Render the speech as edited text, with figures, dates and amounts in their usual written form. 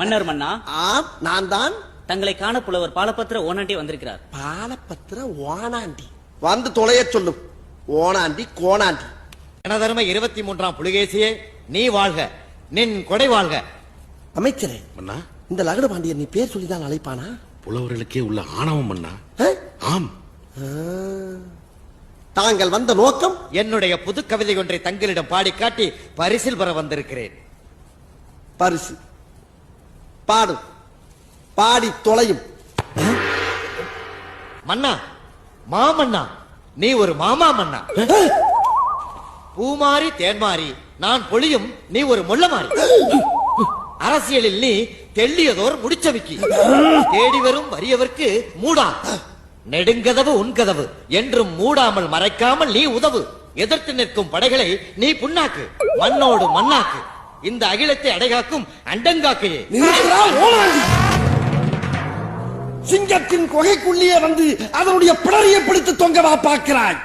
மன்னர் மன்னா, நான் தான். தங்களை காண புலவர் பாலபத்திர ஓனாண்டி வந்திருக்கிறார். பாலபத்திர ஓனாண்டி வந்து தொலைய சொல்லும். ஓனாண்டி கோனாண்டி. எனதருமை 23ஆம் புலிகேசியே, நீ வாழ்க, நின் கொடை வாழ்க. அமைச்சரே, மன்னா, இந்த லகடு பாண்டியன் நீ பேர் சொல்லிதான் அழைப்பானா? புலவர்களுக்கே உள்ள ஆணவம் மன்னா. ஆம். தாங்கள் வந்த நோக்கம்? என்னுடைய புது கவிதை ஒன்றை தங்களிடம் பாடி காட்டி பரிசில் பெற வந்திருக்கிறேன். பரிசு பாடு, பாடி தொலையும். மன்னா, மாமன்னா, நீ ஒரு மாமா மன்னா. பூமாரி தேன்மாரி நான் பொழியும், நீ ஒரு முள்ளமாரி. அரசியலில் நீ தெள்ளியதோர் முடிச்சவிக்கி. தேடி வரும் வறியவர்க்கு மூடா, நெடுங்கதவு உன் கதவு என்றும் மூடாமல் மறைக்காமல் நீ உதவு. எதிர்த்து நிற்கும் படைகளை நீ புண்ணாக்கு, மண்ணோடு மண்ணாக்கு. இந்த அகிலத்தை அடைகாக்கும் அண்டங்காக்கையே. சிங்கத்தின் குகைக்குள்ளேயே வந்து அதனுடைய பிடரியை பிடித்து தொங்கவா பார்க்கிறாய்?